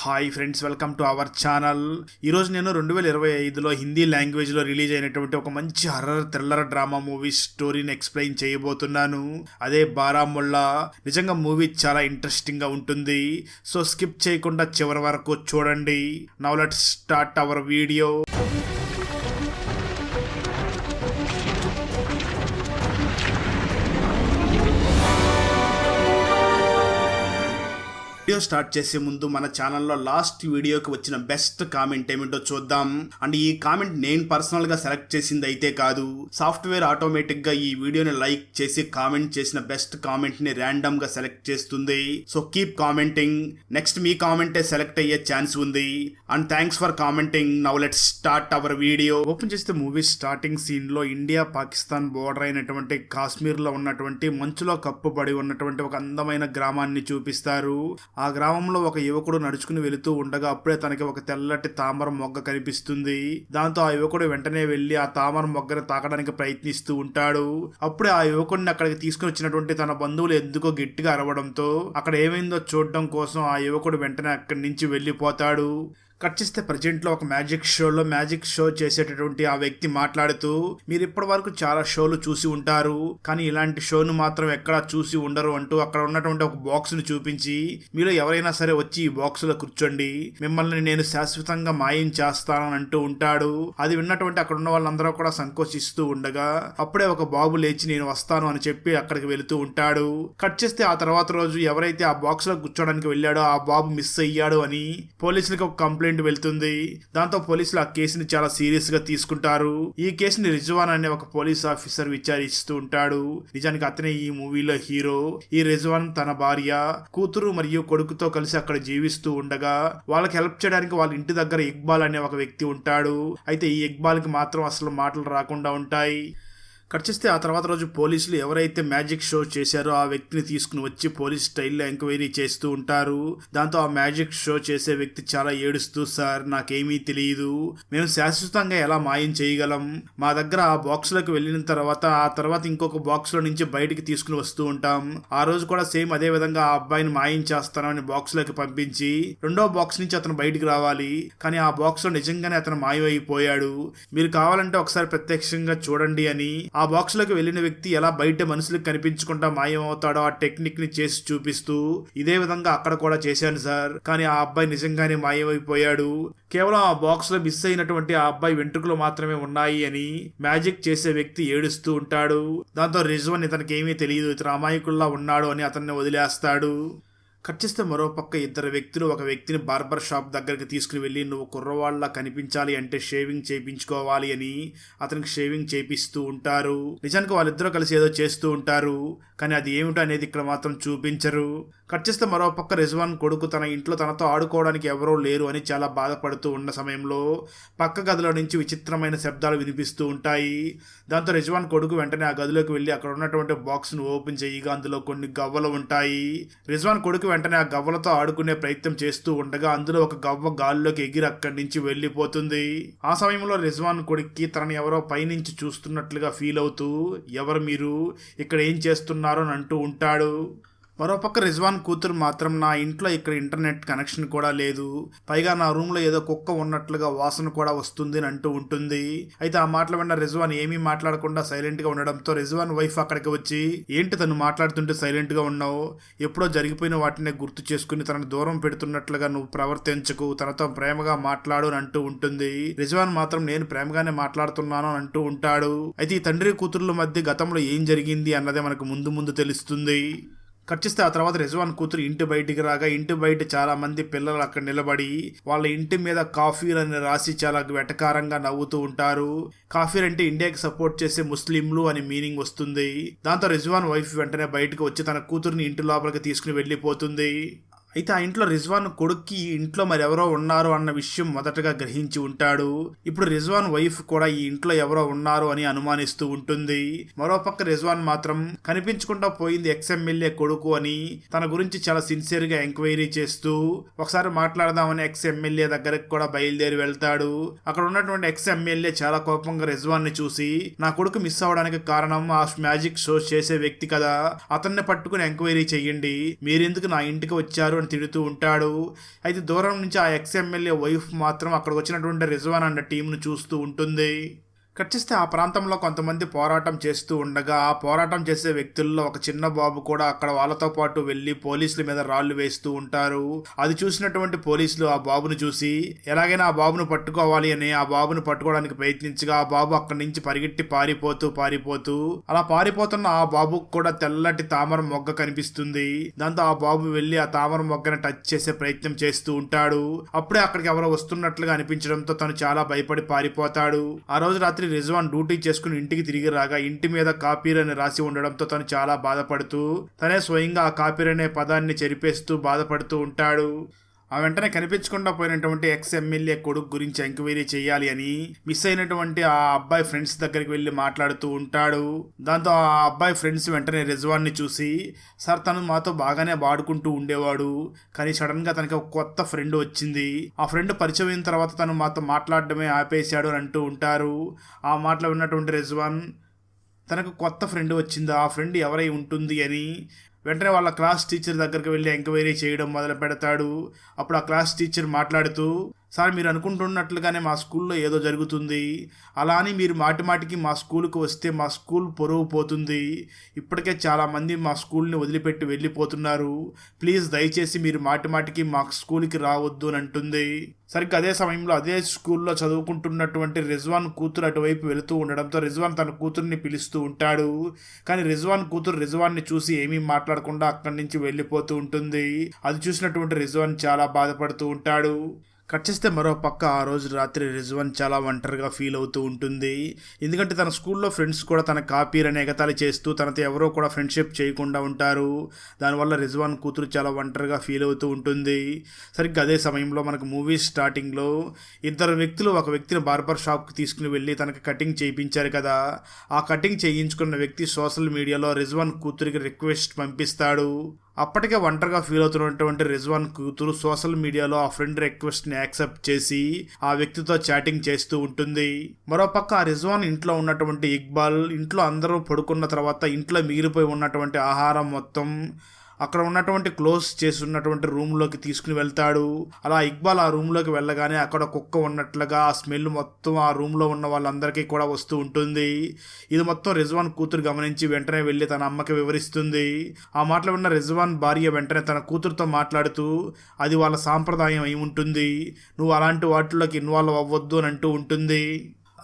Hi friends, welcome to our channel. ఈరోజు నేను 2025లో హిందీ లాంగ్వేజ్లో రిలీజ్ అయినటువంటి ఒక మంచి హర్రర్ థ్రిల్లర్ డ్రామా మూవీ స్టోరీని ఎక్స్ప్లెయిన్ చేయబోతున్నాను. అదే బారాముల్లా. నిజంగా మూవీ చాలా ఇంట్రెస్టింగ్గా ఉంటుంది. సో స్కిప్ చేయకుండా చివరి వరకు చూడండి. Now let's start our video. Video start చేసే ముందు మన ఛానల్లో లాస్ట్ వీడియోకి వచ్చిన బెస్ట్ కామెంట్ ఏమిటో చూద్దాం. అండ్ ఈ కామెంట్ నేను పర్సనల్ గా సెలెక్ట్ చేసింది అయితే కాదు. సాఫ్ట్వేర్ ఆటోమేటిక్ గా ఈ వీడియోని లైక్ చేసి కామెంట్ చేసిన బెస్ట్ కామెంట్ ని ర్యాండమ్ గా సెలెక్ట్ చేస్తుంది. So keep commenting. నెక్స్ట్ మీ కామెంటే సెలెక్ట్ అయ్యే ఛాన్స్ ఉంది. And thanks for commenting. Now let's start our video. Open చేస్తే మూవీ స్టార్టింగ్ సీన్ లో ఇండియా పాకిస్తాన్ బోర్డర్ అయినటువంటి కాశ్మీర్ లో ఉన్నటువంటి మంచులో కప్పుబడి ఉన్నటువంటి ఒక అందమైన గ్రామాన్ని చూపిస్తారు. ఆ గ్రామంలో ఒక యువకుడు నడుచుకుని వెళుతూ ఉండగా అప్పుడే తనకి ఒక తెల్లటి తామర మొగ్గ కనిపిస్తుంది. దాంతో ఆ యువకుడు వెంటనే వెళ్లి ఆ తామర మొగ్గని తాకడానికి ప్రయత్నిస్తూ ఉంటాడు. అప్పుడే ఆ యువకుడిని అక్కడికి తీసుకుని వచ్చినటువంటి తన బంధువులు ఎందుకో గట్టిగా అరవడంతో అక్కడ ఏమైందో చూడడం కోసం ఆ యువకుడు వెంటనే అక్కడి నుంచి వెళ్లిపోతాడు. కట్ చేస్తే ప్రజెంట్ లో ఒక మ్యాజిక్ షో చేసేటటువంటి ఆ వ్యక్తి మాట్లాడుతూ, మీరు ఇప్పటి వరకు చాలా షోలు చూసి ఉంటారు, కానీ ఇలాంటి షోను మాత్రం ఎక్కడా చూసి ఉండరు అంటూ అక్కడ ఉన్నటువంటి ఒక బాక్స్ ను చూపించి, మీలో ఎవరైనా సరే వచ్చి ఈ బాక్స్ లో కూర్చోండి, మిమ్మల్ని నేను శాశ్వతంగా మాయం చేస్తానని అంటూ ఉంటాడు. అది విన్నటువంటి అక్కడ ఉన్న వాళ్ళందరూ కూడా సంకోచిస్తూ ఉండగా అప్పుడే ఒక బాబు లేచి నేను వస్తాను అని చెప్పి అక్కడికి వెళుతూ ఉంటాడు. కట్ చేస్తే ఆ తర్వాత రోజు ఎవరైతే ఆ బాక్స్ లో కూర్చోడానికి వెళ్ళాడో ఆ బాబు మిస్ అయ్యాడు అని పోలీసులకు ఒక కంప్లైంట్ వెళ్తుంది. దాంతో పోలీసులు ఆ కేసుని చాలా సీరియస్ గా తీసుకుంటారు. ఈ కేసుని రిజ్వాన్ అనే ఒక పోలీస్ ఆఫీసర్ విచారిస్తూ ఉంటాడు. నిజానికి అతనే ఈ మూవీలో హీరో. ఈ రిజ్వాన్ తన భార్య, కూతురు మరియు కొడుకుతో కలిసి అక్కడ జీవిస్తూ ఉండగా వాళ్ళకి హెల్ప్ చేయడానికి వాళ్ళ ఇంటి దగ్గర ఇక్బాల్ అనే ఒక వ్యక్తి ఉంటాడు. అయితే ఈ ఇక్బాల్ కి మాత్రం అసలు మాటలు రాకుండా ఉంటాయి. కట్ చేస్తే ఆ తర్వాత రోజు పోలీసులు ఎవరైతే మ్యాజిక్ షో చేశారో ఆ వ్యక్తిని తీసుకుని వచ్చి పోలీస్ స్టైల్లో ఎంక్వైరీ చేస్తూ ఉంటారు. దాంతో ఆ మ్యాజిక్ షో చేసే వ్యక్తి చాలా ఏడుస్తూ, సార్ నాకేమీ తెలియదు, మేము శాశ్వతంగా ఎలా మాయం చేయగలం, మా దగ్గర ఆ బాక్స్ లోకి వెళ్ళిన తర్వాత ఇంకొక బాక్స్ లో నుంచి బయటికి తీసుకుని వస్తూ ఉంటాం. ఆ రోజు కూడా సేమ్ అదే విధంగా ఆ అబ్బాయిని మాయం చేస్తానని బాక్స్ లోకి పంపించి రెండో బాక్స్ నుంచి అతను బయటికి రావాలి, కానీ ఆ బాక్స్ లో నిజంగానే అతను మాయమైపోయాడు, మీరు కావాలంటే ఒకసారి ప్రత్యక్షంగా చూడండి అని ఆ బాక్స్ లోకి వెళ్లిన వ్యక్తి ఎలా బయట మనుషులకు కనిపించకుండా మాయమవుతాడో ఆ టెక్నిక్ ని చేసి చూపిస్తూ, ఇదే విధంగా అక్కడ కూడా చేశాను సార్, కానీ ఆ అబ్బాయి నిజంగానే మాయమైపోయాడు, కేవలం ఆ బాక్స్ లో మిస్ అయినటువంటి ఆ అబ్బాయి వెంట్రుకలు మాత్రమే ఉన్నాయి అని మ్యాజిక్ చేసే వ్యక్తి ఏడుస్తూ ఉంటాడు. దాంతో రిజ్వాన్ ఇతనికి ఏమీ తెలియదు, ఇతను అమాయకుల్లా ఉన్నాడు అని అతన్ని వదిలేస్తాడు. కట్ చేస్తే మరోపక్క ఇద్దరు వ్యక్తులు ఒక వ్యక్తిని బార్బర్ షాప్ దగ్గరికి తీసుకుని వెళ్ళి, నువ్వు కుర్రవాళ్ళ కనిపించాలి అంటే షేవింగ్ చేయించుకోవాలి అని అతనికి షేవింగ్ చేపిస్తూ ఉంటారు. నిజానికి వాళ్ళిద్దరూ కలిసి ఏదో చేస్తూ ఉంటారు, కానీ అది ఏమిటో అనేది ఇక్కడ మాత్రం చూపించరు. కట్ చేస్తే మరోపక్క రిజ్వాన్ కొడుకు తన ఇంట్లో తనతో ఆడుకోవడానికి ఎవరూ లేరు అని చాలా బాధపడుతూ ఉన్న సమయంలో పక్క గదిలో నుంచి విచిత్రమైన శబ్దాలు వినిపిస్తూ ఉంటాయి. దాంతో రిజ్వాన్ కొడుకు వెంటనే ఆ గదిలోకి వెళ్ళి అక్కడ ఉన్నటువంటి బాక్స్ ను ఓపెన్ చేయగా అందులో కొన్ని గవ్వలు ఉంటాయి. రిజ్వాన్ కొడుకు వెంటనే ఆ గవ్వలతో ఆడుకునే ప్రయత్నం చేస్తూ ఉండగా అందులో ఒక గవ్వ గాల్లోకి ఎగిరి అక్కడి నుంచి వెళ్లిపోతుంది. ఆ సమయంలో రిజ్వాన్ కొడుక్కి తనని ఎవరో పైనుంచి చూస్తున్నట్లుగా ఫీల్ అవుతూ, ఎవరు మీరు, ఇక్కడ ఏం చేస్తున్నారో అని అంటూ ఉంటాడు. మరోపక్క రిజ్వాన్ కూతురు మాత్రం, నా ఇంట్లో ఇక్కడ ఇంటర్నెట్ కనెక్షన్ కూడా లేదు, పైగా నా రూమ్ లో ఏదో కుక్క ఉన్నట్లుగా వాసన కూడా వస్తుంది అని అంటూ ఉంటుంది. అయితే ఆ మాటలు విన్న రిజ్వాన్ ఏమీ మాట్లాడకుండా సైలెంట్ గా ఉండడంతో రిజ్వాన్ వైఫ్ అక్కడికి వచ్చి, ఏంటి తను మాట్లాడుతుంటే సైలెంట్ గా ఉన్నావు, ఎప్పుడో జరిగిపోయిన వాటిని గుర్తు చేసుకుని తనను దూరం పెడుతున్నట్లుగా నువ్వు ప్రవర్తించకు, తనతో ప్రేమగా మాట్లాడు అని అంటూ ఉంటుంది. రిజ్వాన్ మాత్రం నేను ప్రేమగానే మాట్లాడుతున్నాను అని అంటూ ఉంటాడు. అయితే ఈ తండ్రి కూతుర్ల మధ్య గతంలో ఏం జరిగింది అన్నదే మనకు ముందు తెలుస్తుంది. కట్ చేస్తే ఆ తర్వాత రిజ్వాన్ కూతురు ఇంటి బయటికి రాగా ఇంటి బయట చాలా మంది పిల్లలు అక్కడ నిలబడి వాళ్ళ ఇంటి మీద కాఫీర్ అని రాసి చాలా వెటకారంగా నవ్వుతూ ఉంటారు. కాఫీర్ అంటే ఇండియాకి సపోర్ట్ చేసే ముస్లింలు అని మీనింగ్ వస్తుంది. దాంతో రిజ్వాన్ వైఫ్ వెంటనే బయటకు వచ్చి తన కూతురుని ఇంటి లోపలికి తీసుకుని వెళ్ళిపోతుంది. అయితే ఆ ఇంట్లో రిజ్వాన్ కొడుక్కి ఈ ఇంట్లో మరెవరో ఉన్నారు అన్న విషయం మొదటగా గ్రహించి ఉంటాడు. ఇప్పుడు రిజ్వాన్ వైఫ్ కూడా ఈ ఇంట్లో ఎవరో ఉన్నారు అని అనుమానిస్తూ ఉంటుంది. మరోపక్క రిజ్వాన్ మాత్రం కనిపించకుండా పోయింది ఎక్స్ఎమ్మెల్యే కొడుకు అని తన గురించి చాలా సిన్సియర్ గా ఎంక్వైరీ చేస్తూ ఒకసారి మాట్లాడదామని ఎక్స్ఎమ్మెల్యే దగ్గరకు కూడా బయలుదేరి వెళ్తాడు. అక్కడ ఉన్నటువంటి ఎక్స్ఎమ్మెల్యే చాలా కోపంగా రిజ్వాన్ ని చూసి, నా కొడుకు మిస్ అవడానికి కారణం ఆ మ్యాజిక్ షో చేసే వ్యక్తి కదా, అతన్ని పట్టుకుని ఎంక్వైరీ చెయ్యండి, మీరెందుకు నా ఇంటికి వచ్చారు రిజ్వాన్ తిడుతూ ఉంటాడు. అయితే దూరం నుంచి ఆ ఎక్స్ ఎమ్మెల్యే వైఫ్ మాత్రం అక్కడికి వచ్చినటువంటి రిజ్వాన్ అన్న టీంను చూస్తూ ఉంటుంది. కట్ చేస్తే ఆ ప్రాంతంలో కొంతమంది పోరాటం చేస్తూ ఉండగా ఆ పోరాటం చేసే వ్యక్తుల్లో ఒక చిన్న బాబు కూడా అక్కడ వాళ్ళతో పాటు వెళ్ళి పోలీసుల మీద రాళ్లు వేస్తూ ఉంటారు. అది చూసినటువంటి పోలీసులు ఆ బాబును చూసి ఎలాగైనా ఆ బాబును పట్టుకోవాలి అని ఆ బాబును పట్టుకోవడానికి ప్రయత్నించగా ఆ బాబు అక్కడి నుంచి పరిగెట్టి పారిపోతూ అలా పారిపోతున్న ఆ బాబుకు కూడా తెల్లటి తామర మొగ్గ కనిపిస్తుంది. దాంతో ఆ బాబు వెళ్లి ఆ తామర మొగ్గను టచ్ చేసే ప్రయత్నం చేస్తూ ఉంటాడు. అప్పుడే అక్కడికి ఎవరో వస్తున్నట్లుగా అనిపించడంతో తను చాలా భయపడి పారిపోతాడు. ఆ రోజు రాత్రి రిజ్వాన్ డ్యూటీ చేసుకుని ఇంటికి తిరిగి రాగా ఇంటి మీద కాపీర్ అని రాసి ఉండడంతో తను చాలా బాధపడుతూ తనే స్వయంగా ఆ కాపీర్ అనే పదాన్ని చెరిపేస్తూ బాధపడుతూ ఉంటాడు. ఆ వెంటనే కనిపించకుండా పోయినటువంటి ఎక్స్ ఎమ్మెల్యే కొడుకు గురించి ఎంక్వైరీ చేయాలి అని మిస్ అయినటువంటి ఆ అబ్బాయి ఫ్రెండ్స్ దగ్గరికి వెళ్ళి మాట్లాడుతూ ఉంటాడు. దాంతో ఆ అబ్బాయి ఫ్రెండ్స్ వెంటనే రిజ్వాన్ని చూసి, సార్ తను మాతో బాగానే వాడుకుంటూ ఉండేవాడు, కానీ సడన్గా తనకి ఒక కొత్త ఫ్రెండ్ వచ్చింది, ఆ ఫ్రెండ్ పరిచయం అయిన తర్వాత తను మాతో మాట్లాడడమే ఆపేశాడు అని అంటూ ఉంటారు. ఆ మాటలు విన్నటువంటి రిజ్వాన్ తనకు కొత్త ఫ్రెండ్ వచ్చింది, ఆ ఫ్రెండ్ ఎవరై ఉంటుంది అని వెంటనే వాళ్ళ క్లాస్ టీచర్ దగ్గరికి వెళ్ళి ఎంక్వైరీ చేయడం మొదలు పెడతాడు. అప్పుడు ఆ క్లాస్ టీచర్ మాట్లాడుతూ, సార్ మీరు అనుకుంటున్నట్లుగానే మా స్కూల్లో ఏదో జరుగుతుంది, అలా అని మీరు మాటిమాటికి మా స్కూల్కి వస్తే మా స్కూల్ పొరుగు పోతుంది, ఇప్పటికే చాలామంది మా స్కూల్ని వదిలిపెట్టి వెళ్ళిపోతున్నారు, ప్లీజ్ దయచేసి మీరు మాటిమాటికి మా స్కూల్కి రావద్దు అని అంటుంది. సరిగ్గా అదే సమయంలో అదే స్కూల్లో చదువుకుంటున్నటువంటి రిజ్వాన్ కూతురు అటువైపు వెళుతూ ఉండడంతో రిజ్వాన్ తన కూతుర్ని పిలుస్తూ ఉంటాడు. కానీ రిజ్వాన్ కూతురు రిజ్వాన్ని చూసి ఏమీ మాట్లాడకుండా అక్కడి నుంచి వెళ్ళిపోతూ ఉంటుంది. అది చూసినటువంటి రిజ్వాన్ చాలా బాధపడుతూ ఉంటాడు. కట్ చేస్తే మరో పక్క ఆ రోజు రాత్రి రిజ్వాన్ చాలా ఒంటరిగా ఫీల్ అవుతూ ఉంటుంది. ఎందుకంటే తన స్కూల్లో ఫ్రెండ్స్ కూడా తన కాపీర్ అనే ఎగతాళి చేస్తూ తనతో ఎవరో కూడా ఫ్రెండ్షిప్ చేయకుండా ఉంటారు. దానివల్ల రిజ్వాన్ కూతురు చాలా ఒంటరిగా ఫీల్ అవుతూ ఉంటుంది. సరిగ్గా అదే సమయంలో మనకు మూవీ స్టార్టింగ్లో ఇద్దరు వ్యక్తులు ఒక వ్యక్తిని బార్బర్ షాప్కి తీసుకుని వెళ్ళి తనకి కటింగ్ చేయించారు కదా, ఆ కటింగ్ చేయించుకున్న వ్యక్తి సోషల్ మీడియాలో రిజ్వాన్ కూతురికి రిక్వెస్ట్ పంపిస్తాడు. అప్పటికే ఒంటరిగా ఫీల్ అవుతున్నటువంటి రిజ్వాన్ కూతురు సోషల్ మీడియాలో ఆ ఫ్రెండ్ రిక్వెస్ట్ని యాక్సెప్ట్ చేసి ఆ వ్యక్తితో చాటింగ్ చేస్తూ ఉంటుంది. మరోపక్క ఆ రిజ్వాన్ ఇంట్లో ఉన్నటువంటి ఇక్బాల్ ఇంట్లో అందరూ పడుకున్న తర్వాత ఇంట్లో మిగిలిపోయి ఉన్నటువంటి ఆహారం మొత్తం అక్కడ ఉన్నటువంటి క్లోజ్ చేసి ఉన్నటువంటి రూమ్లోకి తీసుకుని వెళ్తాడు. అలా ఇక్బాల్ ఆ రూమ్లోకి వెళ్ళగానే అక్కడ కుక్క ఉన్నట్లుగా ఆ స్మెల్ మొత్తం ఆ రూమ్లో ఉన్న వాళ్ళందరికీ కూడా వస్తూ ఉంటుంది. ఇది మొత్తం రిజ్వాన్ కూతురు గమనించి వెంటనే వెళ్ళి తన అమ్మకి వివరిస్తుంది. ఆ మాటలు విన్న రిజ్వాన్ భార్య వెంటనే తన కూతురుతో మాట్లాడుతూ, అది వాళ్ళ సాంప్రదాయం అయి ఉంటుంది, నువ్వు అలాంటి వాటిలోకి ఇన్వాల్వ్ అవ్వద్దు అని అంటూ ఉంటుంది.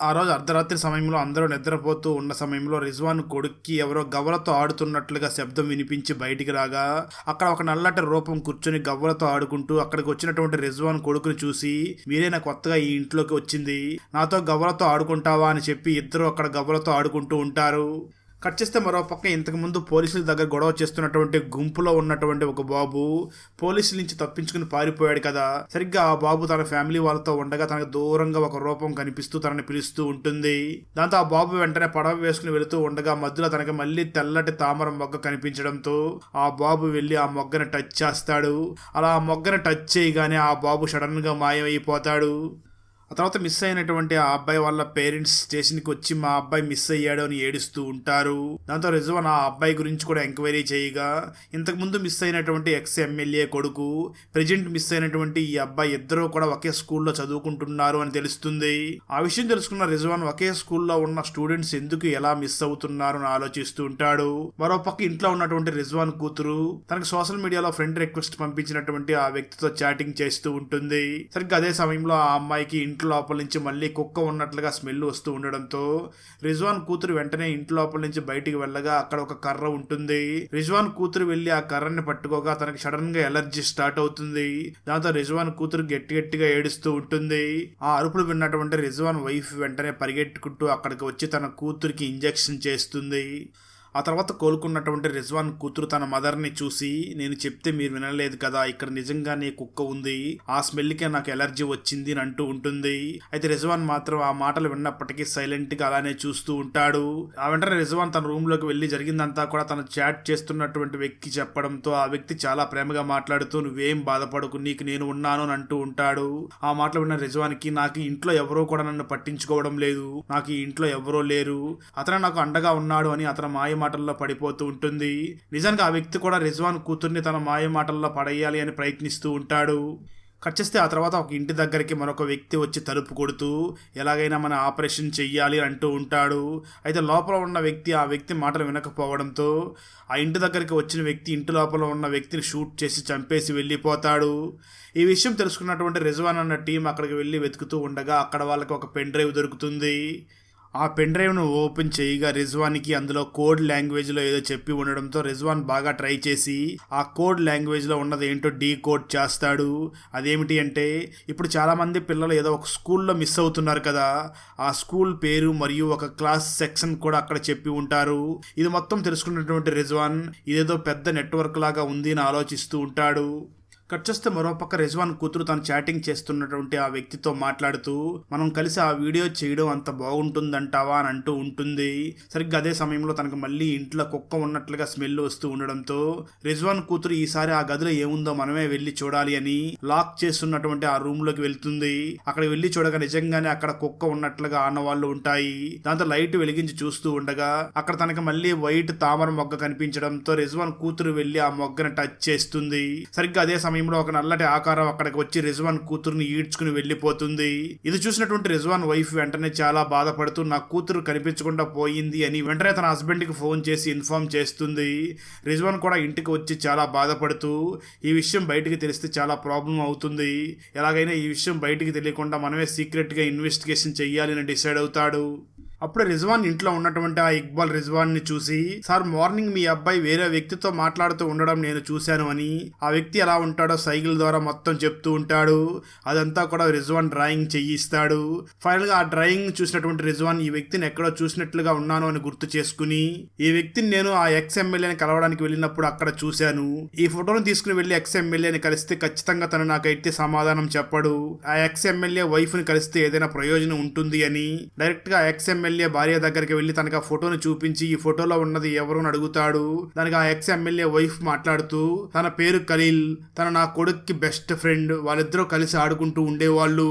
ఆ రోజు అర్ధరాత్రి సమయంలో అందరూ నిద్రపోతూ ఉన్న సమయంలో రిజ్వాన్ కొడుక్కి ఎవరో గవ్వలతో ఆడుతున్నట్లుగా శబ్దం వినిపించి బయటికి రాగా అక్కడ ఒక నల్లటి రూపం కూర్చొని గవ్వలతో ఆడుకుంటూ అక్కడికి వచ్చినటువంటి రిజ్వాన్ కొడుకుని చూసి, మీరేనా కొత్తగా ఈ ఇంట్లోకి వచ్చింది, నాతో గవ్వలతో ఆడుకుంటావా అని చెప్పి ఇద్దరు అక్కడ గవ్వలతో ఆడుకుంటూ ఉంటారు. కట్ చేస్తే మరో పక్క ఇంతకుముందు పోలీసుల దగ్గర గొడవ చేస్తున్నటువంటి గుంపులో ఉన్నటువంటి ఒక బాబు పోలీసుల నుంచి తప్పించుకుని పారిపోయాడు కదా, సరిగ్గా ఆ బాబు తన ఫ్యామిలీ వాళ్ళతో ఉండగా తనకు దూరంగా ఒక రూపం కనిపిస్తూ తనని పిలుస్తూ ఉంటుంది. దాంతో ఆ బాబు వెంటనే పడవ వేసుకుని వెళుతూ ఉండగా మధ్యలో తనకి మళ్ళీ తెల్లటి తామర మొగ్గ కనిపించడంతో ఆ బాబు వెళ్ళి ఆ మొగ్గని టచ్ చేస్తాడు. అలా ఆ మొగ్గని టచ్ చేయగానే ఆ బాబు సడన్ గా మాయమైపోతాడు. ఆ తర్వాత మిస్ అయినటువంటి ఆ అబ్బాయి వాళ్ళ పేరెంట్స్ స్టేషన్కి వచ్చి మా అబ్బాయి మిస్ అయ్యాడు అని ఏడుస్తూ ఉంటారు. దాంతో రిజ్వాన్ ఆ అబ్బాయి గురించి కూడా ఎంక్వైరీ చేయగా ఇంతకుముందు మిస్ అయినటువంటి ఎక్స్ ఎమ్మెల్యే కొడుకు, ప్రెజెంట్ మిస్ అయినటువంటి ఈ అబ్బాయి ఇద్దరూ కూడా ఒకే స్కూల్లో చదువుకుంటున్నారు అని తెలుస్తుంది. ఆ విషయం తెలుసుకున్న రిజ్వాన్ ఒకే స్కూల్లో ఉన్న స్టూడెంట్స్ ఎందుకు ఎలా మిస్ అవుతున్నారు అని ఆలోచిస్తూ ఉంటాడు. మరోపక్క ఇంట్లో ఉన్నటువంటి రిజ్వాన్ కూతురు తనకు సోషల్ మీడియాలో ఫ్రెండ్ రిక్వెస్ట్ పంపించినటువంటి ఆ వ్యక్తితో చాటింగ్ చేస్తూ ఉంటుంది. సరిగ్గా అదే సమయంలో ఆ అమ్మాయికి ఇంట్లో లోపల నుంచి మళ్ళీ కుక్క ఉన్నట్లుగా స్మెల్ వస్తూ ఉండడంతో రిజ్వాన్ కూతురు వెంటనే ఇంట్లో లోపల నుంచి బయటికి వెళ్ళగా అక్కడ ఒక కర్ర ఉంటుంది. రిజ్వాన్ కూతురు వెళ్లి ఆ కర్రని పట్టుకోగా తనకి సడన్ గా ఎలర్జీ స్టార్ట్ అవుతుంది. దాంతో రిజ్వాన్ కూతురు గట్టిగా ఏడుస్తూ ఉంటుంది. ఆ అరుపులు విన్నటువంటి రిజ్వాన్ వైఫ్ వెంటనే పరిగెట్టుకుంటూ అక్కడికి వచ్చి తన కూతురికి ఇంజెక్షన్ చేస్తుంది. ఆ తర్వాత కోలుకున్నటువంటి రిజ్వాన్ కూతురు తన మదర్ని చూసి, నేను చెప్తే మీరు వినలేదు కదా, ఇక్కడ నిజంగానే కుక్క ఉంది, ఆ స్మెల్కే నాకు ఎలర్జీ వచ్చింది అని అంటూ ఉంటుంది. అయితే రిజ్వాన్ మాత్రం ఆ మాటలు విన్నప్పటికీ సైలెంట్ గా అలానే చూస్తూ ఉంటాడు. ఆ వెంటనే రిజ్వాన్ తన రూమ్ లోకి వెళ్లి జరిగిందంతా కూడా తను చాట్ చేస్తున్నటువంటి వ్యక్తి చెప్పడంతో ఆ వ్యక్తి చాలా ప్రేమగా మాట్లాడుతూ, నువ్వేం బాధపడకు, నీకు నేను ఉన్నాను అని అంటూ ఉంటాడు. ఆ మాటలు విన్న రిజ్వాన్ కి, నాకు ఇంట్లో ఎవరో కూడా నన్ను పట్టించుకోవడం లేదు, నాకు ఈ ఇంట్లో ఎవరో లేరు, అతను నాకు అండగా ఉన్నాడు అని అతను మాయ మాటల్లో పడిపోతూ ఉంటుంది. నిజానికి ఆ వ్యక్తి కూడా రిజ్వాన్ కూతుర్ని తన మాయ మాటల్లో పడేయాలి అని ప్రయత్నిస్తూ ఉంటాడు. కట్ చేస్తే ఆ తర్వాత ఒక ఇంటి దగ్గరికి మరొక వ్యక్తి వచ్చి తలుపు కొడుతూ ఎలాగైనా మన ఆపరేషన్ చెయ్యాలి అంటూ ఉంటాడు. అయితే లోపల ఉన్న వ్యక్తి ఆ వ్యక్తి మాటలు వినకపోవడంతో ఆ ఇంటి దగ్గరికి వచ్చిన వ్యక్తి ఇంటి లోపల ఉన్న వ్యక్తిని షూట్ చేసి చంపేసి వెళ్ళిపోతాడు. ఈ విషయం తెలుసుకున్నటువంటి రిజ్వాన్ అన్న టీం అక్కడికి వెళ్ళి వెతుకుతూ ఉండగా అక్కడ వాళ్ళకి ఒక పెన్ డ్రైవ్ దొరుకుతుంది. ఆ పెన్ డ్రైవ్ను ఓపెన్ చేయగా రిజ్వాన్కి అందులో కోడ్ లాంగ్వేజ్లో ఏదో చెప్పి ఉండడంతో రిజ్వాన్ బాగా ట్రై చేసి ఆ కోడ్ లాంగ్వేజ్లో ఉన్నది ఏంటో డీకోడ్ చేస్తాడు. అదేమిటి అంటే ఇప్పుడు చాలామంది పిల్లలు ఏదో ఒక స్కూల్లో మిస్ అవుతున్నారు కదా, ఆ స్కూల్ పేరు మరియు ఒక క్లాస్ సెక్షన్ కూడా అక్కడ చెప్పి ఉంటారు. ఇది మొత్తం తెలుసుకున్నటువంటి రిజ్వాన్ ఇదేదో పెద్ద నెట్వర్క్ లాగా ఉంది అని ఆలోచిస్తూ ఉంటాడు. కట్ చేస్తే మరోపక్క రిజ్వాన్ కూతురు తను చాటింగ్ చేస్తున్నటువంటి ఆ వ్యక్తితో మాట్లాడుతూ మనం కలిసి ఆ వీడియో చేయడం అంత బాగుంటుందంటావా అని అంటూ ఉంటుంది. సరిగ్గా అదే సమయంలో తనకు మళ్ళీ ఇంట్లో కుక్క ఉన్నట్లుగా స్మెల్ వస్తూ ఉండడంతో రిజ్వాన్ కూతురు ఈసారి ఆ గదిలో ఏముందో మనమే వెళ్ళి చూడాలి అని లాక్ చేస్తున్నటువంటి ఆ రూమ్ లోకి వెళ్తుంది. అక్కడ వెళ్ళి చూడగా నిజంగానే అక్కడ కుక్క ఉన్నట్లుగా ఆనవాళ్లు ఉంటాయి. దాంతో లైట్ వెలిగించి చూస్తూ ఉండగా అక్కడ తనకు మళ్ళీ వైట్ తామర మొగ్గ కనిపించడంతో రిజ్వాన్ కూతురు వెళ్లి ఆ మొగ్గను టచ్ చేస్తుంది. సరిగ్గా అదే సమయంలో ఒక నల్లటి ఆకారం అక్కడికి వచ్చి రిజ్వాన్ కూతురుని ఈడ్చుకుని వెళ్లిపోతుంది. ఇది చూసినటువంటి రిజ్వాన్ వైఫ్ వెంటనే చాలా బాధపడుతూ నా కూతురు కనిపించకుండా పోయింది అని వెంటనే తన హస్బెండ్ కి ఫోన్ చేసి ఇన్ఫార్మ్ చేస్తుంది. రిజ్వాన్ కూడా ఇంటికి వచ్చి చాలా బాధపడుతూ ఈ విషయం బయటికి తెలిస్తే చాలా ప్రాబ్లం అవుతుంది, ఎలాగైనా ఈ విషయం బయటికి తెలియకుండా మనమే సీక్రెట్ గా ఇన్వెస్టిగేషన్ చెయ్యాలి అని డిసైడ్ అవుతాడు. అప్పుడు రిజ్వాన్ ఇంట్లో ఉన్నటువంటి ఆ ఇక్బాల్ రిజ్వాన్ని చూసి సార్ మార్నింగ్ మీ అబ్బాయి వేరే వ్యక్తితో మాట్లాడుతూ ఉండడం నేను చూశాను అని ఆ వ్యక్తి ఎలా ఉంటాడో సైకిల్ ద్వారా మొత్తం చెప్తూ ఉంటాడు. అదంతా కూడా రిజ్వాన్ డ్రాయింగ్ చెయ్యిస్తాడు. ఫైనల్ గా ఆ డ్రాయింగ్ చూసినటువంటి రిజ్వాన్ ఈ వ్యక్తిని ఎక్కడో చూసినట్లుగా ఉన్నాను అని గుర్తు చేసుకుని ఈ వ్యక్తిని నేను ఆ ఎక్స్ ఎమ్మెల్యేని కలవడానికి వెళ్ళినప్పుడు అక్కడ చూశాను, ఈ ఫోటోను తీసుకుని వెళ్లి ఎక్స్ ఎమ్మెల్యేని కలిస్తే ఖచ్చితంగా తను నాకైతే సమాధానం చెప్పడు, ఆ ఎక్స్ ఎమ్మెల్యే వైఫ్ ని కలిస్తే ఏదైనా ప్రయోజనం ఉంటుంది అని డైరెక్ట్ గా ఎక్స్ ఎమ్మెల్యే భార్య దగ్గరికి వెళ్లి తనకు ఆ ఫోటోను చూపించి ఈ ఫోటోలో ఉన్నది ఎవరు అని అడుగుతాడు. దానికి ఆ ఎక్స్ ఎమ్మెల్యే వైఫ్ మాట్లాడుతూ తన పేరు ఖలీల్, తన నా కొడుక్కి బెస్ట్ ఫ్రెండ్, వాళ్ళిద్దరూ కలిసి ఆడుకుంటూ ఉండేవాళ్ళు,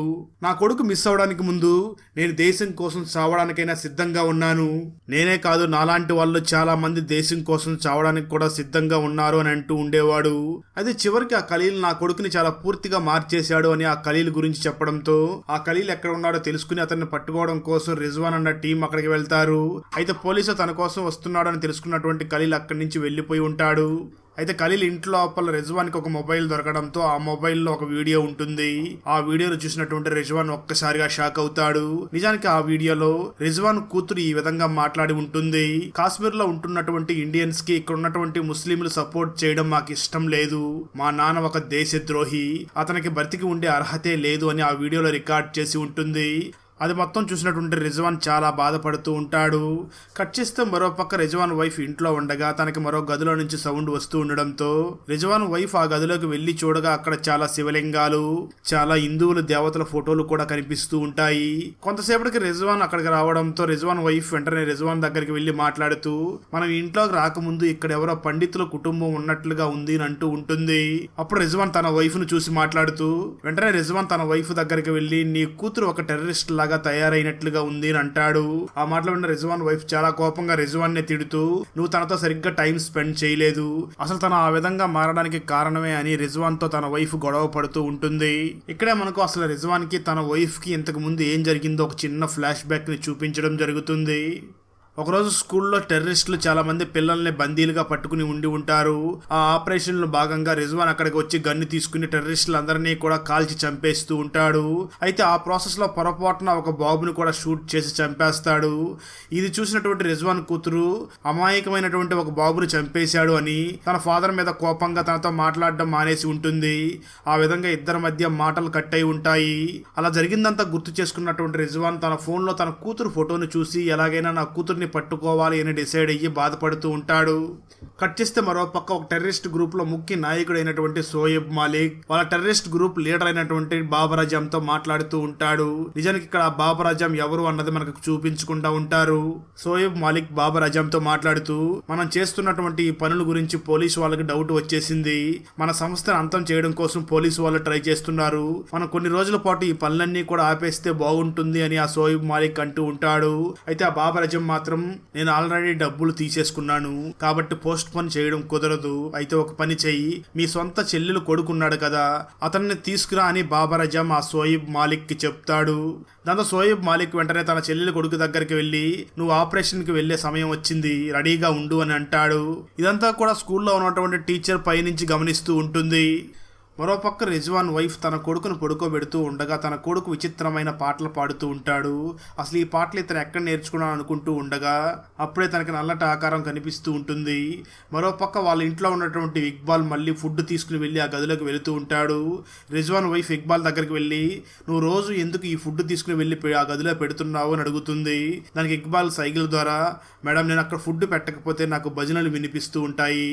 నా కొడుకు మిస్ అవడానికి ముందు నేను దేశం కోసం చావడానికైనా సిద్ధంగా ఉన్నాను, నేనే కాదు నాలాంటి వాళ్ళు చాలా మంది దేశం కోసం చావడానికి కూడా సిద్ధంగా ఉన్నారు అని అంటూ ఉండేవాడు. అయితే చివరికి ఆ ఖలీల్ నా కొడుకుని చాలా పూర్తిగా మార్చేశాడు అని ఆ ఖలీల్ గురించి చెప్పడంతో ఆ ఖలీల్ ఎక్కడ ఉన్నాడో తెలుసుకుని అతన్ని పట్టుకోవడం కోసం రిజ్వాన్ అన్న టీం అక్కడికి వెళ్తారు. అయితే పోలీసు తన కోసం వస్తున్నాడు అని తెలుసుకున్నటువంటి ఖలీల్ అక్కడి నుంచి వెళ్లిపోయి ఉంటాడు. అయితే ఖలీల్ ఇంట్లో లోపల రిజ్వాన్కి ఒక మొబైల్ దొరకడంతో ఆ మొబైల్లో ఒక వీడియో ఉంటుంది. ఆ వీడియోను చూసినటువంటి రిజ్వాన్ ఒక్కసారిగా షాక్ అవుతాడు. నిజానికి ఆ వీడియోలో రిజ్వాన్ కూతురు ఈ విధంగా మాట్లాడి ఉంటుంది, కాశ్మీర్ లో ఉంటున్నటువంటి ఇండియన్స్ కి ఇక్కడ ఉన్నటువంటి ముస్లింలు సపోర్ట్ చేయడం మాకు ఇష్టం లేదు, మా నాన్న ఒక దేశద్రోహి, అతనికి బ్రతికి ఉండే అర్హతే లేదు అని ఆ వీడియోలో రికార్డ్ చేసి ఉంటుంది. అది మొత్తం చూసినటువంటి రిజ్వాన్ చాలా బాధపడుతూ ఉంటాడు. కట్ చేస్తే మరోపక్క రిజ్వాన్ వైఫ్ ఇంట్లో ఉండగా తనకి మరో గదిలో నుంచి సౌండ్ వస్తూ ఉండడంతో రిజ్వాన్ వైఫ్ ఆ గదిలోకి వెళ్లి చూడగా అక్కడ చాలా శివలింగాలు, చాలా హిందువుల దేవతల ఫోటోలు కూడా కనిపిస్తూ ఉంటాయి. కొంతసేపటికి రిజ్వాన్ అక్కడికి రావడంతో రిజ్వాన్ వైఫ్ వెంటనే రిజ్వాన్ దగ్గరికి వెళ్లి మాట్లాడుతూ మనం ఇంట్లోకి రాకముందు ఇక్కడ ఎవరో పండితుల కుటుంబం ఉన్నట్లుగా ఉంది అని అంటూ ఉంటుంది. అప్పుడు రిజ్వాన్ తన వైఫ్ ను చూసి మాట్లాడుతూ వెంటనే రిజ్వాన్ తన వైఫ్ దగ్గరికి వెళ్లి నీ కూతురు ఒక టెర్రరిస్ట్ లాగా తయారైనట్లుగా ఉంది అని అంటాడు. ఆ మాటలు విన్న రిజ్వాన్ వైఫ్ చాలా కోపంగా రిజ్వాన్ ని తిడుతూ నువ్వు తనతో సరిగ్గా టైం స్పెండ్ చేయలేదు, అసలు తను ఆ విధంగా మారడానికి కారణమే అని రిజ్వాన్ తో తన వైఫ్ గొడవ పడుతూ ఉంటుంది. ఇక్కడే మనకు అసలు రిజ్వాన్ కి తన వైఫ్ కి ఇంతకు ముందు ఏం జరిగిందో ఒక చిన్న ఫ్లాష్ బ్యాక్ ని చూపించడం జరుగుతుంది. ఒకరోజు స్కూల్లో టెర్రరిస్టులు చాలా మంది పిల్లల్ని బందీలుగా పట్టుకుని ఉండి ఉంటారు. ఆ ఆపరేషన్ లో భాగంగా రిజ్వాన్ అక్కడికి వచ్చి గన్ను తీసుకుని టెర్రరిస్టులందరినీ కూడా కాల్చి చంపేస్తూ ఉంటాడు. అయితే ఆ ప్రాసెస్ లో పొరపాటున ఒక బాబుని కూడా షూట్ చేసి చంపేస్తాడు. ఇది చూసినటువంటి రిజ్వాన్ కూతురు అమాయకమైనటువంటి ఒక బాబుని చంపేశాడు అని తన ఫాదర్ మీద కోపంగా తనతో మాట్లాడడం మానేసి ఉంటుంది. ఆ విధంగా ఇద్దరి మధ్య మాటలు కట్ అయి ఉంటాయి. అలా జరిగిందంతా గుర్తు చేసుకున్నటువంటి రిజ్వాన్ తన ఫోన్ లో తన కూతురు ఫోటోను చూసి ఎలాగైనా నా కూతురు పట్టుకోవాలి అని డిసైడ్ అయ్యి బాధపడుతూ ఉంటాడు. కట్ చేస్తే మరో పక్క ఒక టెర్రరిస్ట్ గ్రూప్ లో ముఖ్య నాయకుడైనటువంటి సోయబ్ మాలిక్ వాళ్ళ టెర్రరిస్ట్ గ్రూప్ లీడర్ అయినటువంటి బాబర్ అజమ్ తో మాట్లాడుతూ ఉంటాడు. నిజానికి ఇక్కడ బాబర్ అజమ్ ఎవరు అన్నది మనకు చూపించకుండా ఉంటారు. సోయబ్ మాలిక్ బాబర్ అజమ్ తో మాట్లాడుతూ మనం చేస్తున్నటువంటి ఈ పనుల గురించి పోలీసు వాళ్ళకి డౌట్ వచ్చేసింది, మన సంస్థను అంతం చేయడం కోసం పోలీసు వాళ్ళు ట్రై చేస్తున్నారు, మనం కొన్ని రోజుల పాటు ఈ పనులన్నీ కూడా ఆపేస్తే బాగుంటుంది అని ఆ సోయబ్ మాలిక్ అంటూ ఉంటాడు. అయితే ఆ బాబర్ అజమ్ మాత్రం మాత్రం నేను ఆల్రెడీ డబ్బులు తీసేసుకున్నాను కాబట్టి పోస్ట్ పోన్ చేయడం కుదరదు. అయితే ఒక పని చెయ్యి, మీ సొంత చెల్లెలు కొడుకున్నాడు కదా అతన్ని తీసుకురా అని బాబర్ అజం ఆ సోయిబ్ మాలిక్ కి చెప్తాడు. దాంతో సోయిబ్ మాలిక్ వెంటనే తన చెల్లెలు కొడుకు దగ్గరికి వెళ్ళి నువ్వు ఆపరేషన్ కి వెళ్లే సమయం వచ్చింది, రెడీగా ఉండు అని అంటాడు. ఇదంతా కూడా స్కూల్లో ఉన్నటువంటి టీచర్ పైనుంచి గమనిస్తూ ఉంటుంది. మరోపక్క రిజ్వాన్ వైఫ్ తన కొడుకును పడుకోబెడుతూ ఉండగా తన కొడుకు విచిత్రమైన పాటలు పాడుతూ ఉంటాడు. అసలు ఈ పాటలు ఇతను ఎక్కడ నేర్చుకున్నాను అనుకుంటూ ఉండగా అప్పుడే తనకి నల్లటి ఆకారం కనిపిస్తూ ఉంటుంది. మరోపక్క వాళ్ళ ఇంట్లో ఉన్నటువంటి ఇక్బాల్ మళ్ళీ ఫుడ్ తీసుకుని వెళ్ళి ఆ గదిలోకి వెళుతూ ఉంటాడు. రిజ్వాన్ వైఫ్ ఇక్బాల్ దగ్గరికి వెళ్ళి నువ్వు రోజు ఎందుకు ఈ ఫుడ్ తీసుకుని వెళ్ళి ఆ గదిలో పెడుతున్నావు అని అడుగుతుంది. దానికి ఇక్బాల్ సైకిల్ ద్వారా మేడం నేను అక్కడ ఫుడ్ పెట్టకపోతే నాకు భజనలు వినిపిస్తూ ఉంటాయి,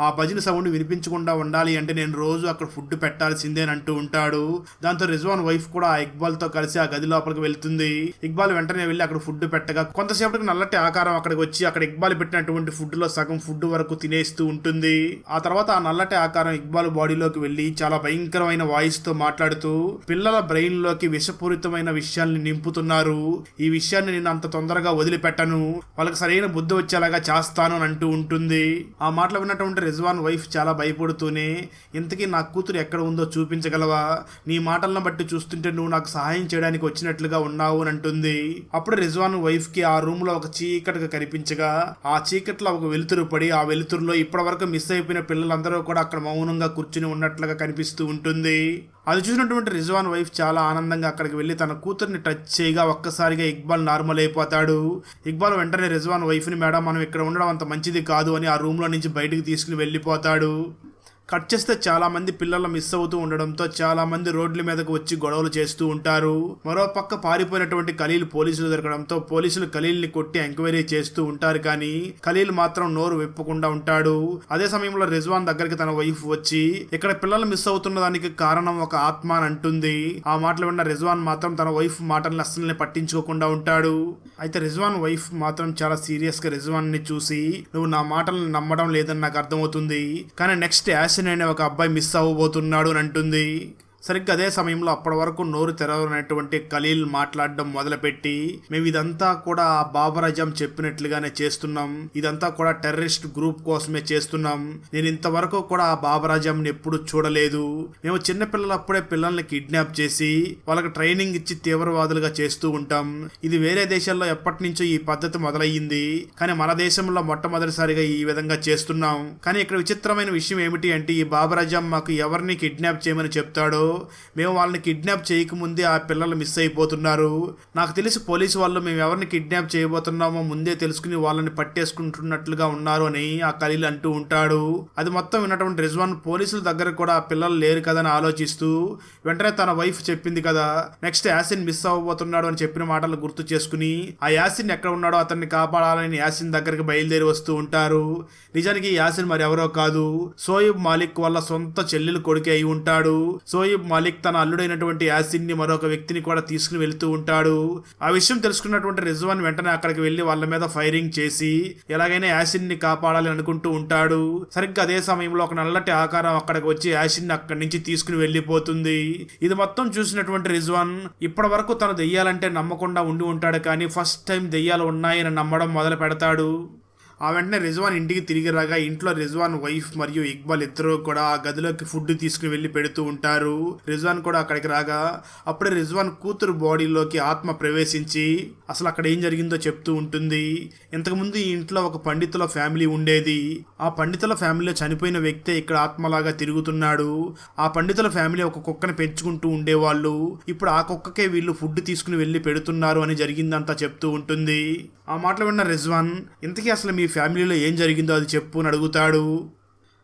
ఆ భజన సౌండ్ వినిపించకుండా ఉండాలి అంటే నేను రోజు అక్కడ ఫుడ్ పెట్టాల్సిందేనంటూ ఉంటాడు. దాంతో రిజ్వాన్ వైఫ్ కూడా ఆ ఇక్బాల్ తో కలిసి ఆ గది లోపలికి వెళ్తుంది. ఇక్బాల్ వెంటనే వెళ్ళి అక్కడ ఫుడ్ పెట్టగా కొంతసేపటికి నల్లటి ఆకారం అక్కడికి వచ్చి అక్కడ ఇక్బాల్ పెట్టినటువంటి ఫుడ్ లో సగం ఫుడ్ వరకు తినేస్తూ ఉంటుంది. ఆ తర్వాత ఆ నల్లటి ఆకారం ఇక్బాల్ బాడీలోకి వెళ్లి చాలా భయంకరమైన వాయిస్ తో మాట్లాడుతూ పిల్లల బ్రెయిన్ లోకి విషపూరితమైన విషయాల్ని నింపుతున్నారు, ఈ విషయాన్ని నేను అంత తొందరగా వదిలిపెట్టను, వాళ్ళకి సరైన బుద్ధి వచ్చేలాగా చేస్తాను అని అంటూ ఉంటుంది. ఆ మాటలు విన్నటువంటి రిజ్వాన్ వైఫ్ చాలా భయపడుతూనే ఇంతకీ నా కూతురు ఎక్కడ ఉందో చూపించగలవా, నీ మాటలను బట్టి చూస్తుంటే నువ్వు నాకు సహాయం చేయడానికి వచ్చినట్లుగా ఉన్నావు అని అంటుంది. అప్పుడు రిజ్వాన్ వైఫ్ కి ఆ రూమ్ లో ఒక చీకటిగా కనిపించగా ఆ చీకట్లో ఒక వెలుతురు పడి ఆ వెలుతురులో ఇప్పటి వరకు మిస్ అయిపోయిన పిల్లలందరూ కూడా అక్కడ మౌనంగా కూర్చుని ఉన్నట్లుగా కనిపిస్తూ ఉంటుంది. అది చూసినటువంటి రిజ్వాన్ వైఫ్ చాలా ఆనందంగా అక్కడికి వెళ్ళి తన కూతుర్ని టచ్ చేయగా ఒక్కసారిగా ఇక్బాల్ నార్మల్ అయిపోతాడు. ఇక్బాల్ వెంటనే రిజ్వాన్ వైఫ్ ని మేడం మనం ఇక్కడ ఉండడం అంత మంచిది కాదు అని ఆ రూమ్ లో నుంచి బయటకు తీసుకుని వెళ్ళిపోతాడు. కట్ చేస్తే చాలా మంది పిల్లలు మిస్ అవుతూ ఉండడంతో చాలా మంది రోడ్ల మీదకు వచ్చి గొడవలు చేస్తూ ఉంటారు. మరోపక్క పారిపోయినటువంటి ఖలీల్ పోలీసులు దొరకడంతో పోలీసులు ఖలీల్ ని కొట్టి ఎంక్వైరీ చేస్తూ ఉంటారు. కానీ ఖలీల్ మాత్రం నోరు విప్పకుండా ఉంటాడు. అదే సమయంలో రిజ్వాన్ దగ్గరికి తన వైఫ్ వచ్చి ఇక్కడ పిల్లలు మిస్ అవుతున్న దానికి కారణం ఒక ఆత్మ అని అంటుంది. ఆ మాటలు విన్న రిజ్వాన్ మాత్రం తన వైఫ్ మాటలను అస్సలు పట్టించుకోకుండా ఉంటాడు. అయితే రిజ్వాన్ వైఫ్ మాత్రం చాలా సీరియస్ గా రిజ్వాన్ ని చూసి నువ్వు నా మాటలను నమ్మడం లేదని నాకు అర్థమవుతుంది, కానీ నెక్స్ట్ యాసిన్ అనే ఒక అబ్బాయి మిస్ అవ్వబోతున్నాడు అని అంటుంది. సరిగ్గా అదే సమయంలో అప్పటి వరకు నోరు తెరవనటువంటి ఖలీల్ మాట్లాడడం మొదలుపెట్టి మేము ఇదంతా కూడా ఆ బాబర్ అజం చెప్పినట్లుగానే చేస్తున్నాం, ఇదంతా కూడా టెర్రరిస్ట్ గ్రూప్ కోసమే చేస్తున్నాం, నేను ఇంతవరకు కూడా ఆ బాబర్ అజంని ఎప్పుడు చూడలేదు, మేము చిన్నపిల్లలప్పుడే పిల్లల్ని కిడ్నాప్ చేసి వాళ్ళకి ట్రైనింగ్ ఇచ్చి తీవ్రవాదులుగా చేస్తూ ఉంటాం, ఇది వేరే దేశాల్లో ఎప్పటి నుంచో ఈ పద్ధతి మొదలయ్యింది కానీ మన దేశంలో మొట్టమొదటిసారిగా ఈ విధంగా చేస్తున్నాం. కానీ ఇక్కడ విచిత్రమైన విషయం ఏమిటి అంటే ఈ బాబర్ అజం మాకు ఎవరిని కిడ్నాప్ చేయమని చెప్తాడో మేము వాళ్ళని కిడ్నాప్ చేయకముందే ఆ పిల్లలు మిస్ అయిపోతున్నారు, నాకు తెలిసి పోలీసు వాళ్ళు మేము ఎవరిని కిడ్నాప్ చేయబోతున్నామో ముందే తెలుసుకుని వాళ్ళని పట్టేసుకుంటున్నట్లుగా ఉన్నారు అని ఆ ఖలీల్ అంటూ ఉంటాడు. అది మొత్తం విన్నటువంటి రిజ్వాన్ పోలీసుల దగ్గర కూడా ఆ పిల్లలు లేరు కదని ఆలోచిస్తూ వెంటనే తన వైఫ్ చెప్పింది కదా నెక్స్ట్ యాసిన్ మిస్ అవ్వబోతున్నాడు అని చెప్పిన మాటలు గుర్తు చేసుకుని ఆ యాసిన్ ఎక్కడ ఉన్నాడో అతన్ని కాపాడాలని యాసిన్ దగ్గరికి బయలుదేరి వస్తూ ఉంటారు. నిజానికి యాసిన్ మరి ఎవరో కాదు, సోయిబ్ మాలిక్ వాళ్ళ సొంత చెల్లెలు కొడుకే అయి ఉంటాడు. సోయిబ్ మాలిక్ తన అల్లుడైనటువంటి యాసిన్ ని మరొక వ్యక్తిని కూడా తీసుకుని వెళ్తూ ఉంటాడు. ఆ విషయం తెలుసుకున్నటువంటి రిజ్వాన్ వెంటనే అక్కడికి వెళ్లి వాళ్ళ మీద ఫైరింగ్ చేసి ఎలాగైనా యాసిన్ ని కాపాడాలని అనుకుంటూ ఉంటాడు. సరిగ్గా అదే సమయంలో ఒక నల్లటి ఆకారం అక్కడికి వచ్చి యాసిన్ ని అక్కడి నుంచి తీసుకుని వెళ్లిపోతుంది. ఇది మొత్తం చూసినటువంటి రిజ్వాన్ ఇప్పటి వరకు తను దెయ్యాలంటే నమ్మకుండా ఉండి ఉంటాడు కానీ ఫస్ట్ టైం దెయ్యాలు ఉన్నాయని నమ్మడం మొదలు పెడతాడు. ఆ వెంటనే రిజ్వాన్ ఇంటికి తిరిగి రాగా ఇంట్లో రిజ్వాన్ వైఫ్ మరియు ఇక్బాల్ ఇద్దరు కూడా ఆ గదిలోకి ఫుడ్ తీసుకుని వెళ్ళి పెడుతూ ఉంటారు. రిజ్వాన్ కూడా అక్కడికి రాగా అప్పుడే రిజ్వాన్ కూతురు బాడీలోకి ఆత్మ ప్రవేశించి అసలు అక్కడ ఏం జరిగిందో చెప్తూ ఉంటుంది. ఇంతకుముందు ఈ ఇంట్లో ఒక పండితుల ఫ్యామిలీ ఉండేది, ఆ పండితుల ఫ్యామిలీలో చనిపోయిన వ్యక్తే ఇక్కడ ఆత్మలాగా తిరుగుతున్నాడు, ఆ పండితుల ఫ్యామిలీ ఒక కుక్కని పెంచుకుంటూ ఉండేవాళ్ళు, ఇప్పుడు ఆ కుక్కకే వీళ్ళు ఫుడ్ తీసుకుని వెళ్ళి పెడుతున్నారు అని జరిగిందంతా చెప్తూ ఉంటుంది. ఆ మాటలు విన్న రిజ్వాన్ ఇంతకీ అసలు మీ ఫ్యామిలీలో ఏం జరిగిందో అది చెప్పు అని అడుగుతాడు.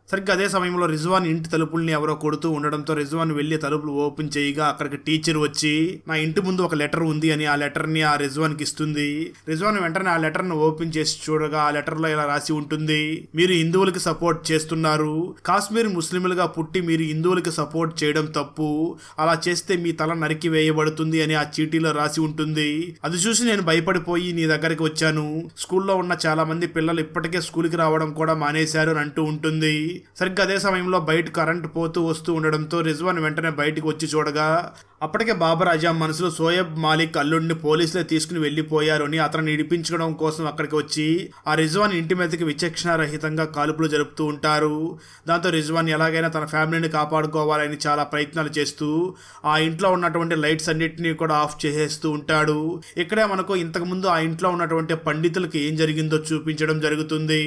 సరిగ్గా అదే సమయంలో రిజ్వాన్ ఇంటి తలుపుల్ని ఎవరో కొడుతూ ఉండడంతో రిజ్వాన్ వెళ్లి తలుపులు ఓపెన్ చేయగా అక్కడికి టీచర్ వచ్చి నా ఇంటి ముందు ఒక లెటర్ ఉంది అని ఆ లెటర్ ని ఆ రిజ్వాన్ కి ఇస్తుంది. రిజ్వాన్ వెంటనే ఆ లెటర్ ను ఓపెన్ చేసి చూడగా ఆ లెటర్ లో ఇలా రాసి ఉంటుంది, మీరు హిందువులకి సపోర్ట్ చేస్తున్నారు, కాశ్మీర్ ముస్లింలుగా పుట్టి మీరు హిందువులకి సపోర్ట్ చేయడం తప్పు, అలా చేస్తే మీ తల నరికి వేయబడుతుంది అని ఆ చీటీలో రాసి ఉంటుంది. అది చూసి నేను భయపడిపోయి నీ దగ్గరికి వచ్చాను, స్కూల్లో ఉన్న చాలా మంది పిల్లలు ఇప్పటికే స్కూల్కి రావడం కూడా మానేశారు అని అంటూ ఉంటుంది. సరిగ్గా అదే సమయంలో బయట కరెంట్ పోతూ వస్తూ ఉండడంతో రిజ్వాన్ వెంటనే బయటికి వచ్చి చూడగా అప్పటికే బాబర్ అజాం మనసులో సోయబ్ మాలిక్ అల్లుడిని పోలీసులే తీసుకుని వెళ్లిపోయారు అని అతను ఇడిపించడం కోసం అక్కడికి వచ్చి ఆ రిజ్వాన్ ఇంటి మీదకి విచక్షణారహితంగా కాల్పులు జరుపుతూ ఉంటారు. దాంతో రిజ్వాన్ ఎలాగైనా తన ఫ్యామిలీని కాపాడుకోవాలని చాలా ప్రయత్నాలు చేస్తూ ఆ ఇంట్లో ఉన్నటువంటి లైట్స్ అన్నిటినీ కూడా ఆఫ్ చేసేస్తూ ఉంటాడు. ఇక్కడే మనకు ఇంతకుముందు ఆ ఇంట్లో ఉన్నటువంటి పండితులకు ఏం జరిగిందో చూపించడం జరుగుతుంది.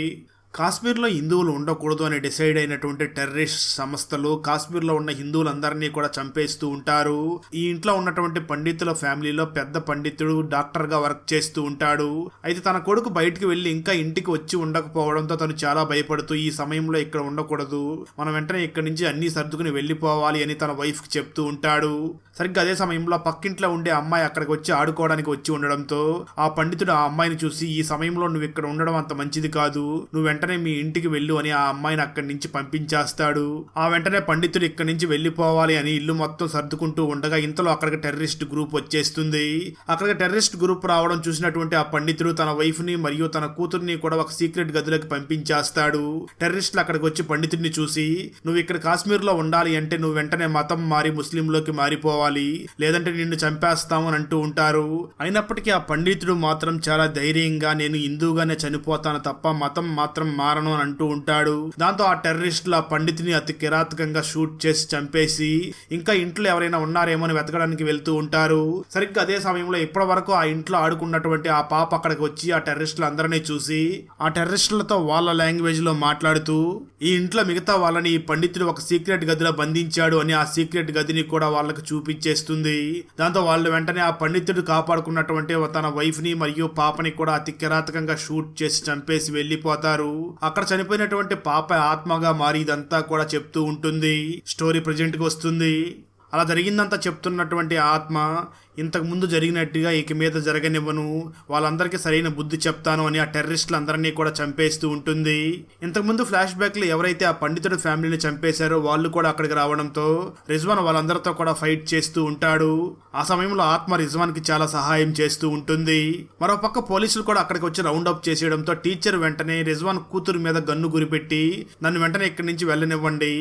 కాశ్మీర్లో హిందువులు ఉండకూడదు అని డిసైడ్ అయినటువంటి టెర్రరిస్ట్ సంస్థలు కాశ్మీర్లో ఉన్న హిందువులందరినీ కూడా చంపేస్తూ ఉంటారు. ఈ ఇంట్లో ఉన్నటువంటి పండితుల ఫ్యామిలీలో పెద్ద పండితుడు డాక్టర్గా వర్క్ చేస్తూ ఉంటాడు. అయితే తన కొడుకు బయటికి వెళ్ళి ఇంకా ఇంటికి వచ్చి ఉండకపోవడంతో తను చాలా భయపడుతూ ఈ సమయంలో ఇక్కడ ఉండకూడదు, మనం వెంటనే ఇక్కడి నుంచి అన్ని సర్దుకుని వెళ్ళిపోవాలి అని తన వైఫ్కి చెప్తూ ఉంటాడు. సరిగ్గా అదే సమయంలో పక్కింట్లో ఉండే అమ్మాయి అక్కడికి వచ్చి ఆడుకోవడానికి వచ్చి ఉండడంతో ఆ పండితుడు ఆ అమ్మాయిని చూసి ఈ సమయంలో నువ్వు ఇక్కడ ఉండడం అంత మంచిది కాదు, నువ్వు వెంటనే మీ ఇంటికి వెళ్ళు అని ఆ అమ్మాయిని అక్కడి నుంచి పంపించేస్తాడు. ఆ వెంటనే పండితుడు ఇక్కడి నుంచి వెళ్ళిపోవాలి అని ఇల్లు మొత్తం సర్దుకుంటూ ఉండగా ఇంతలో అక్కడికి టెర్రరిస్ట్ గ్రూప్ వచ్చేస్తుంది. అక్కడికి టెర్రరిస్ట్ గ్రూప్ రావడం చూసినటువంటి ఆ పండితుడు తన వైఫ్ ని మరియు తన కూతుర్ని కూడా ఒక సీక్రెట్ గదిలోకి పంపించేస్తాడు. టెర్రరిస్టులు అక్కడికి వచ్చి పండితుడిని చూసి నువ్వు ఇక్కడ కాశ్మీర్ లో ఉండాలి అంటే నువ్వు వెంటనే మతం మారి ముస్లింలోకి మారిపోవాలి, లేదంటే నిన్ను చంపేస్తాము అని అంటూ ఉంటారు. అయినప్పటికీ ఆ పండితుడు మాత్రం చాలా ధైర్యంగా నేను హిందూగానే చనిపోతాను తప్ప మతం మాత్రం మారను అని అంటూ ఉంటాడు. దాంతో ఆ టెర్రరిస్టులు ఆ పండితుని అతి కిరాతకంగా షూట్ చేసి చంపేసి ఇంకా ఇంట్లో ఎవరైనా ఉన్నారేమో అని వెతకడానికి వెళ్తూ ఉంటారు. సరిగ్గా అదే సమయంలో ఇప్పటి వరకు ఆ ఇంట్లో ఆడుకున్నటువంటి ఆ పాప అక్కడికి వచ్చి ఆ టెర్రరిస్టులు అందరినీ చూసి ఆ టెర్రరిస్టులతో వాళ్ళ లాంగ్వేజ్ లో మాట్లాడుతూ ఈ ఇంట్లో మిగతా వాళ్ళని ఈ పండితుడు ఒక సీక్రెట్ గదిలో బంధించాడు అని ఆ సీక్రెట్ గదిని కూడా వాళ్ళకి చూపించేస్తుంది. దాంతో వాళ్ళు వెంటనే ఆ పండితుడు కాపాడుకున్నటువంటి తన వైఫ్ ని మరియు పాపని కూడా అతి కిరాతకంగా షూట్ చేసి చంపేసి వెళ్లిపోతారు. అక్కడ చనిపోయినటువంటి పాప ఆత్మగా మారి ఇదంతా కూడా చెప్తూ ఉంటుంది. స్టోరీ ప్రజెంట్ కి వస్తుంది. అలా జరిగిందంతా చెప్తున్నటువంటి ఆత్మ ఇంతకు ముందు జరిగినట్టుగా ఇక మీద జరగనివ్వను, వాళ్ళందరికీ సరైన బుద్ధి చెప్తాను అని ఆ టెర్రరిస్టులు అందరినీ కూడా చంపేస్తూ ఉంటుంది. ఇంతకుముందు ఫ్లాష్ బ్యాక్ లో ఎవరైతే ఆ పండితుడు ఫ్యామిలీని చంపేశారో వాళ్ళు కూడా అక్కడికి రావడంతో రిజ్వాన్ వాళ్ళందరితో కూడా ఫైట్ చేస్తూ ఉంటాడు. ఆ సమయంలో ఆత్మ రిజ్వాన్ కి చాలా సహాయం చేస్తూ ఉంటుంది. మరోపక్క పోలీసులు కూడా అక్కడికి వచ్చి రౌండ్ అప్ చేసేయడంతో టీచర్ వెంటనే రిజ్వాన్ కూతురు మీద గన్ను గురిపెట్టి నన్ను వెంటనే ఇక్కడి నుంచి వెళ్ళనివ్వండి,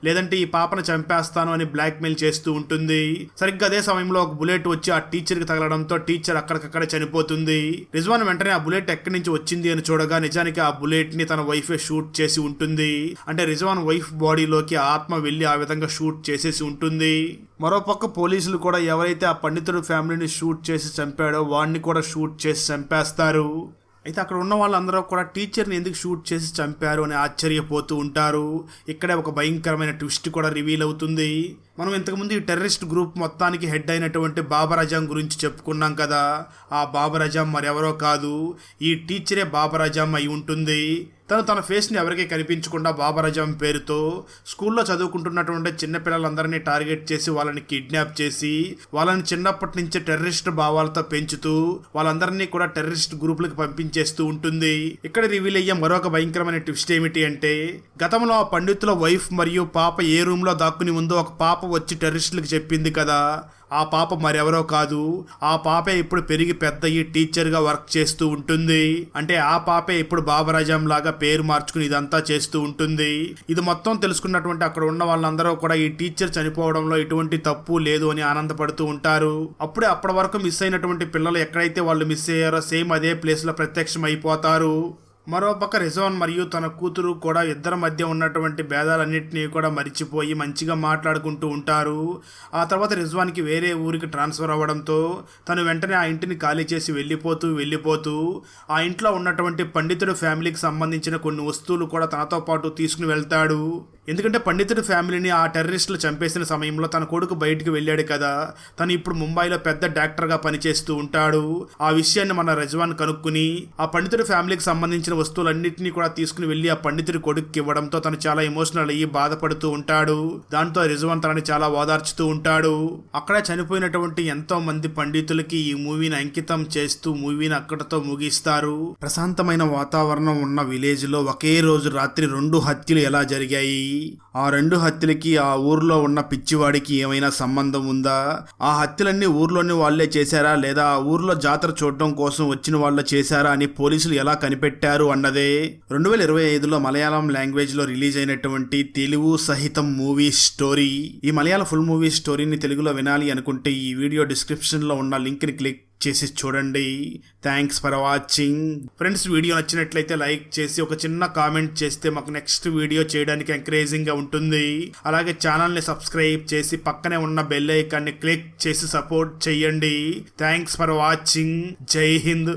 లేదంటే ఈ పాపను చంపేస్తాను అని బ్లాక్ మెయిల్ చేస్తూ ఉంటుంది. సరిగ్గా అదే సమయంలో ఒక బుల్లెట్ వచ్చి ఆ టీచర్ కి తగలడంతో టీచర్ అక్కడికక్కడే చనిపోతుంది. రిజ్వాన్ వెంటనే ఆ బుల్లెట్ ఎక్కడి నుంచి వచ్చింది అని చూడగా నిజానికి ఆ బుల్లెట్ ని తన వైఫే షూట్ చేసి ఉంటుంది. అంటే రిజ్వాన్ వైఫ్ బాడీలోకి ఆత్మ వెళ్లి ఆ విధంగా షూట్ చేసేసి ఉంటుంది. మరోపక్క పోలీసులు కూడా ఎవరైతే ఆ పండితుడు ఫ్యామిలీని షూట్ చేసి చంపాడో వాడిని కూడా షూట్ చేసి చంపేస్తారు. అయితే అక్కడ ఉన్న వాళ్ళందరూ కూడా టీచర్ని ఎందుకు షూట్ చేసి చంపారు అని ఆశ్చర్యపోతూ ఉంటారు. ఇక్కడే ఒక భయంకరమైన ట్విస్ట్ కూడా రివీల్ అవుతుంది. మనం ఇంతకుముందు ఈ టెర్రరిస్ట్ గ్రూప్ మొత్తానికి హెడ్ అయినటువంటి బాబర్ అజాం గురించి చెప్పుకున్నాం కదా. ఆ బాబర్ అజాం మరెవరో కాదు, ఈ టీచరే బాబర్ అజాం అయి ఉంటుంది. తను తన ఫేస్ని ఎవరికీ కనిపించకుండా బాబర్ అజాం పేరుతో స్కూల్లో చదువుకుంటున్నటువంటి చిన్నపిల్లలందరినీ టార్గెట్ చేసి వాళ్ళని కిడ్నాప్ చేసి వాళ్ళని చిన్నప్పటి నుంచే టెర్రరిస్ట్ భావాలతో పెంచుతూ వాళ్ళందరినీ కూడా టెర్రరిస్ట్ గ్రూపులకు పంపించేస్తూ ఉంటుంది. ఇక్కడ రివీల్ అయ్యే మరొక భయంకరమైన ట్విస్ట్ ఏమిటి అంటే గతంలో ఆ పండితుల వైఫ్ మరియు పాప ఏ రూమ్ లో దాక్కుని ఉందో ఒక పాప వచ్చి టెర్రరిస్టులకు చెప్పింది కదా. ఆ పాప మరెవరో కాదు, ఆ పాపే ఇప్పుడు పెరిగి పెద్ద ఈ టీచర్ గా వర్క్ చేస్తూ ఉంటుంది. అంటే ఆ పాపే ఇప్పుడు బాబర్ అజాం లాగా పేరు మార్చుకుని ఇదంతా చేస్తూ ఉంటుంది. ఇది మొత్తం తెలుసుకున్నటువంటి అక్కడ ఉన్న వాళ్ళందరూ కూడా ఈ టీచర్ చనిపోవడంలో ఎటువంటి తప్పు లేదు అని ఆనందపడుతూ ఉంటారు. అప్పుడే అప్పటి వరకు మిస్ అయినటువంటి పిల్లలు ఎక్కడైతే వాళ్ళు మిస్ అయ్యారో సేమ్ అదే ప్లేస్ లో ప్రత్యక్షం అయిపోతారు. మరోపక్క రిజ్వాన్ మరియు తన కూతురు కూడా ఇద్దరి మధ్య ఉన్నటువంటి భేదాలన్నింటినీ కూడా మరిచిపోయి మంచిగా మాట్లాడుకుంటూ ఉంటారు. ఆ తర్వాత రిజ్వాన్కి వేరే ఊరికి ట్రాన్స్ఫర్ అవ్వడంతో తను వెంటనే ఆ ఇంటిని ఖాళీ చేసి వెళ్ళిపోతూ ఆ ఇంట్లో ఉన్నటువంటి పండితుడు ఫ్యామిలీకి సంబంధించిన కొన్ని వస్తువులు కూడా తనతో పాటు తీసుకుని వెళ్తాడు. ఎందుకంటే పండితుడి ఫ్యామిలీని ఆ టెర్రరిస్టులు చంపేసిన సమయంలో తన కొడుకు బయటికి వెళ్ళాడు కదా, తను ఇప్పుడు ముంబైలో పెద్ద డాక్టర్గా పనిచేస్తూ ఉంటాడు. ఆ విషయాన్ని మన రిజ్వాన్ కనుక్కుని ఆ పండితుడి ఫ్యామిలీకి సంబంధించిన వస్తువులన్నింటినీ కూడా తీసుకుని వెళ్ళి ఆ పండితుడి కొడుకుకి ఇవ్వడంతో తను చాలా ఎమోషనల్ అయ్యి బాధపడుతూ ఉంటాడు. దాంతో రిజ్వాన్ తనని చాలా ఓదార్చుతూ ఉంటాడు. అక్కడే చనిపోయినటువంటి ఎంతో మంది పండితులకి ఈ మూవీని అంకితం చేస్తూ మూవీని అక్కడితో ముగిస్తారు. ప్రశాంతమైన వాతావరణం ఉన్న విలేజ్ లో ఒకే రోజు రాత్రి 2 హత్యలు ఎలా జరిగాయి, ఆ 2 హత్యలకి ఆ ఊర్లో ఉన్న పిచ్చివాడికి ఏమైనా సంబంధం ఉందా? ఆ హత్యలన్నీ ఊర్లోని వాళ్లే చేశారా లేదా ఆ ఊర్లో జాతర చూడడం కోసం వచ్చిన వాళ్ళ చేశారా అని పోలీసులు ఎలా కనిపెట్టారు అన్నదే 2025లో మలయాళం లాంగ్వేజ్ లో రిలీజ్ అయినటువంటి తెలుగు సహితం మూవీ స్టోరీ. ఈ మలయాళ ఫుల్ మూవీ స్టోరీని తెలుగులో వినాలి అనుకుంటే ఈ వీడియో డిస్క్రిప్షన్ లో ఉన్న లింక్ ని క్లిక్ చేసి చూడండి. Thanks for watching friends. Video నచ్చినట్లయితే లైక్ చేసి ఒక చిన్న కామెంట్ చేస్తే మాకు నెక్స్ట్ వీడియో చేయడానికి ఎంకరేజింగ్ గా ఉంటుంది. అలాగే ఛానల్ ని సబ్స్క్రైబ్ చేసి పక్కనే ఉన్న బెల్ ఐకాన్ ని క్లిక్ చేసి సపోర్ట్ చేయండి. Thanks for watching. జై హింద్.